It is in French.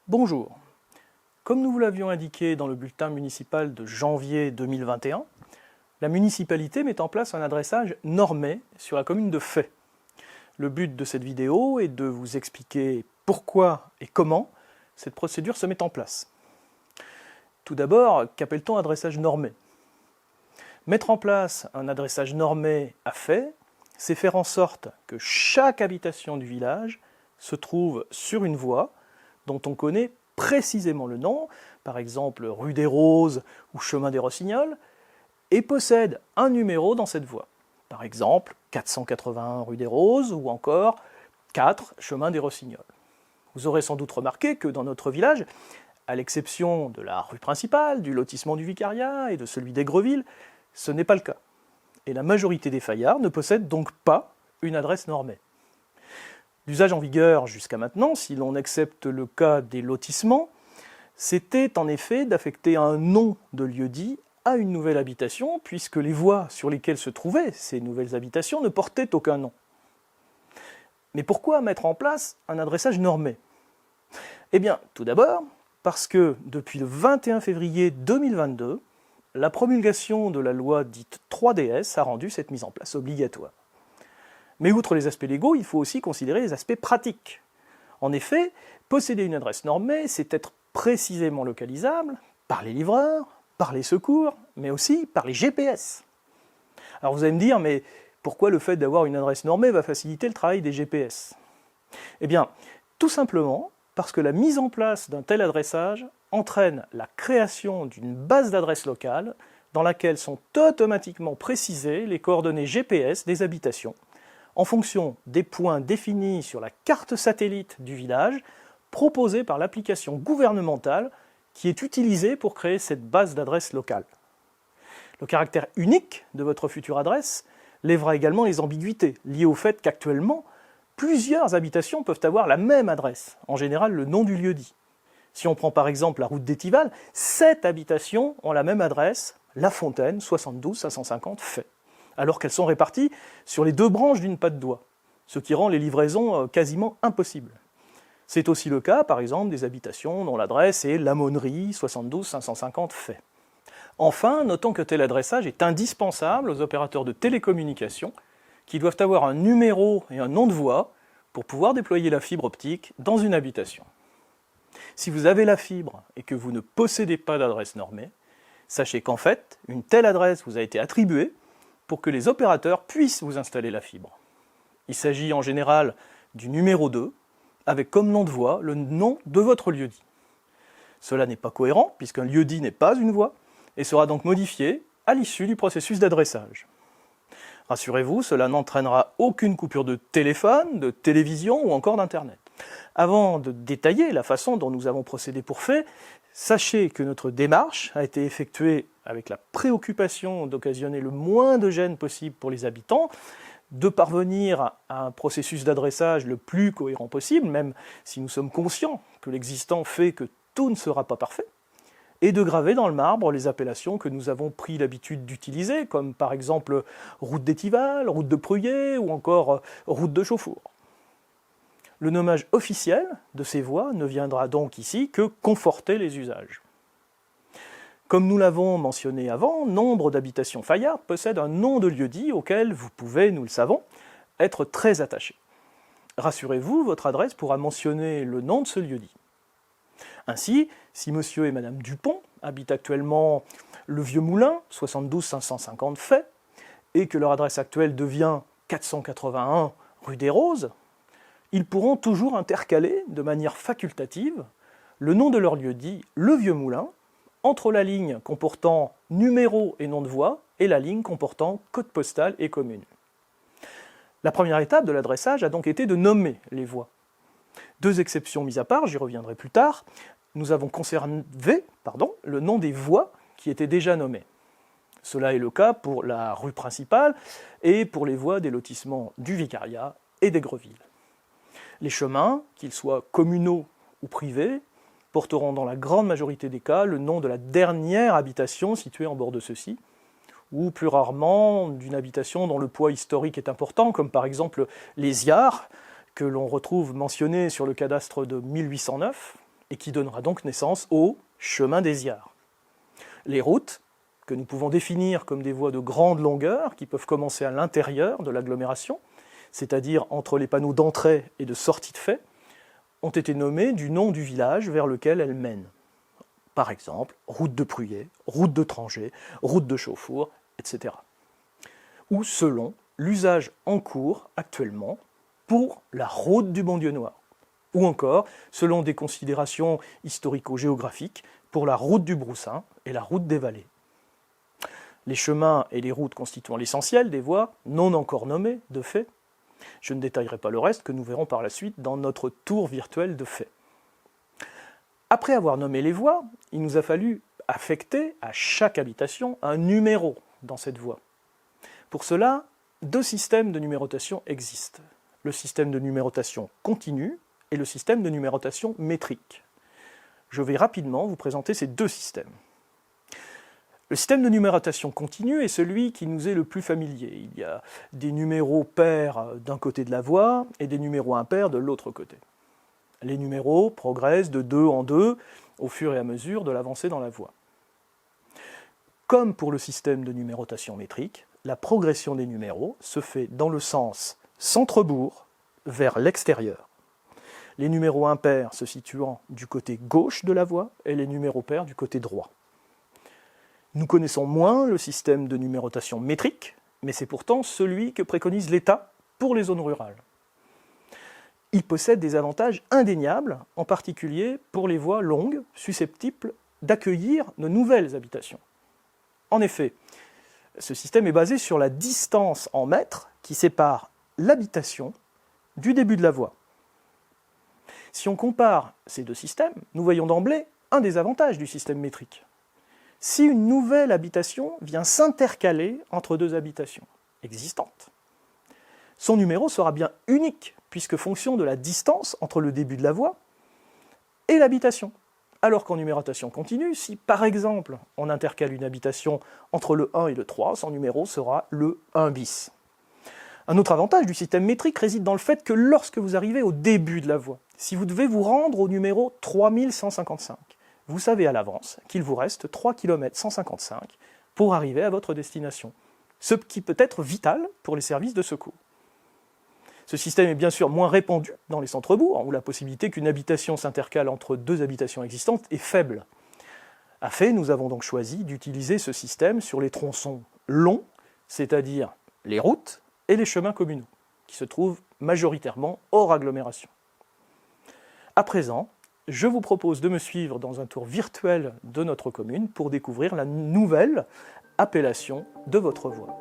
Bonjour. Comme nous vous l'avions indiqué dans le bulletin municipal de janvier 2021, la municipalité met en place un adressage normé sur la commune de Fay. Le but de cette vidéo est de vous expliquer pourquoi et comment cette procédure se met en place. Tout d'abord, qu'appelle-t-on adressage normé? Mettre en place un adressage normé à Fay, c'est faire en sorte que chaque habitation du village se trouve sur une voie dont on connaît précisément le nom, par exemple rue des Roses ou chemin des Rossignols, et possède un numéro dans cette voie. Par exemple 481 rue des Roses ou encore 4 chemin des Rossignols. Vous aurez sans doute remarqué que dans notre village, à l'exception de la rue principale, du lotissement du Vicariat et de celui d'Aigreville, ce n'est pas le cas. Et la majorité des Fayards ne possèdent donc pas une adresse normée. L'usage en vigueur jusqu'à maintenant, si l'on accepte le cas des lotissements, c'était en effet d'affecter un nom de lieu-dit à une nouvelle habitation, puisque les voies sur lesquelles se trouvaient ces nouvelles habitations ne portaient aucun nom. Mais pourquoi mettre en place un adressage normé? Eh bien, tout d'abord, parce que depuis le 21 février 2022, la promulgation de la loi dite 3DS a rendu cette mise en place obligatoire. Mais outre les aspects légaux, il faut aussi considérer les aspects pratiques. En effet, posséder une adresse normée, c'est être précisément localisable par les livreurs, par les secours, mais aussi par les GPS. Alors vous allez me dire, mais pourquoi le fait d'avoir une adresse normée va faciliter le travail des GPS? Eh bien, tout simplement parce que la mise en place d'un tel adressage entraîne la création d'une base d'adresses locales dans laquelle sont automatiquement précisées les coordonnées GPS des habitations, en fonction des points définis sur la carte satellite du village proposée par l'application gouvernementale qui est utilisée pour créer cette base d'adresses locale. Le caractère unique de votre future adresse lèvera également les ambiguïtés liées au fait qu'actuellement, plusieurs habitations peuvent avoir la même adresse, en général le nom du lieu-dit. Si on prend par exemple la route d'Étival, 7 habitations ont la même adresse, La Fontaine, 72 550 Fay, alors qu'elles sont réparties sur les 2 branches d'une patte d'oie, ce qui rend les livraisons quasiment impossibles. C'est aussi le cas, par exemple, des habitations dont l'adresse est L'Aumônerie, 72 550 Fay. Enfin, notons que tel adressage est indispensable aux opérateurs de télécommunications qui doivent avoir un numéro et un nom de voie pour pouvoir déployer la fibre optique dans une habitation. Si vous avez la fibre et que vous ne possédez pas d'adresse normée, sachez qu'en fait, une telle adresse vous a été attribuée pour que les opérateurs puissent vous installer la fibre. Il s'agit en général du numéro 2, avec comme nom de voie le nom de votre lieu-dit. Cela n'est pas cohérent, puisqu'un lieu-dit n'est pas une voie, et sera donc modifié à l'issue du processus d'adressage. Rassurez-vous, cela n'entraînera aucune coupure de téléphone, de télévision ou encore d'Internet. Avant de détailler la façon dont nous avons procédé pour Fay, sachez que notre démarche a été effectuée avec la préoccupation d'occasionner le moins de gêne possible pour les habitants, de parvenir à un processus d'adressage le plus cohérent possible, même si nous sommes conscients que l'existant fait que tout ne sera pas parfait, et de graver dans le marbre les appellations que nous avons pris l'habitude d'utiliser, comme par exemple route d'Étival, route de Pruyé ou encore route de Chauffour. Le nommage officiel de ces voies ne viendra donc ici que conforter les usages. Comme nous l'avons mentionné avant, nombre d'habitations fayardes possèdent un nom de lieu-dit auquel vous pouvez, nous le savons, être très attaché. Rassurez-vous, votre adresse pourra mentionner le nom de ce lieu-dit. Ainsi, si monsieur et madame Dupont habitent actuellement le Vieux Moulin, 72 550 Fay, et que leur adresse actuelle devient 481 rue des Roses, ils pourront toujours intercaler de manière facultative le nom de leur lieu-dit, le Vieux Moulin, entre la ligne comportant numéro et nom de voie et la ligne comportant code postal et commune. La première étape de l'adressage a donc été de nommer les voies. 2 exceptions mises à part, j'y reviendrai plus tard, nous avons conservé le nom des voies qui étaient déjà nommées. Cela est le cas pour la rue principale et pour les voies des lotissements du Vicariat et d'Aigreville. Les chemins, qu'ils soient communaux ou privés, porteront dans la grande majorité des cas le nom de la dernière habitation située en bord de ceux-ci, ou plus rarement d'une habitation dont le poids historique est important, comme par exemple les Iards, que l'on retrouve mentionné sur le cadastre de 1809, et qui donnera donc naissance au chemin des Iards. Les routes, que nous pouvons définir comme des voies de grande longueur, qui peuvent commencer à l'intérieur de l'agglomération, c'est-à-dire entre les panneaux d'entrée et de sortie de fait, ont été nommées du nom du village vers lequel elles mènent. Par exemple, route de Pruyé, route de Trangé, route de Chauffour, etc. Ou selon l'usage en cours actuellement pour la route du Bon-Dieu-Noir. Ou encore, selon des considérations historico-géographiques, pour la route du Broussin et la route des Vallées. Les chemins et les routes constituant l'essentiel des voies non encore nommées, de fait. Je ne détaillerai pas le reste que nous verrons par la suite dans notre tour virtuel de fait. Après avoir nommé les voies, il nous a fallu affecter à chaque habitation un numéro dans cette voie. Pour cela, deux systèmes de numérotation existent. Le système de numérotation continue et le système de numérotation métrique. Je vais rapidement vous présenter ces deux systèmes. Le système de numérotation continue est celui qui nous est le plus familier. Il y a des numéros pairs d'un côté de la voie et des numéros impairs de l'autre côté. Les numéros progressent de 2 en 2 au fur et à mesure de l'avancée dans la voie. Comme pour le système de numérotation métrique, la progression des numéros se fait dans le sens centre-bourg vers l'extérieur. Les numéros impairs se situant du côté gauche de la voie et les numéros pairs du côté droit. Nous connaissons moins le système de numérotation métrique, mais c'est pourtant celui que préconise l'État pour les zones rurales. Il possède des avantages indéniables, en particulier pour les voies longues susceptibles d'accueillir de nouvelles habitations. En effet, ce système est basé sur la distance en mètres qui sépare l'habitation du début de la voie. Si on compare ces deux systèmes, nous voyons d'emblée un des avantages du système métrique. Si une nouvelle habitation vient s'intercaler entre deux habitations existantes, son numéro sera bien unique, puisque fonction de la distance entre le début de la voie et l'habitation. Alors qu'en numérotation continue, si par exemple on intercale une habitation entre le 1 et le 3, son numéro sera le 1 bis. Un autre avantage du système métrique réside dans le fait que lorsque vous arrivez au début de la voie, si vous devez vous rendre au numéro 3155, vous savez à l'avance qu'il vous reste 3 km 155 pour arriver à votre destination, ce qui peut être vital pour les services de secours. Ce système est bien sûr moins répandu dans les centres-bourgs, où la possibilité qu'une habitation s'intercale entre deux habitations existantes est faible. À fait, nous avons donc choisi d'utiliser ce système sur les tronçons longs, c'est-à-dire les routes et les chemins communaux, qui se trouvent majoritairement hors agglomération. À présent, je vous propose de me suivre dans un tour virtuel de notre commune pour découvrir la nouvelle appellation de votre voie.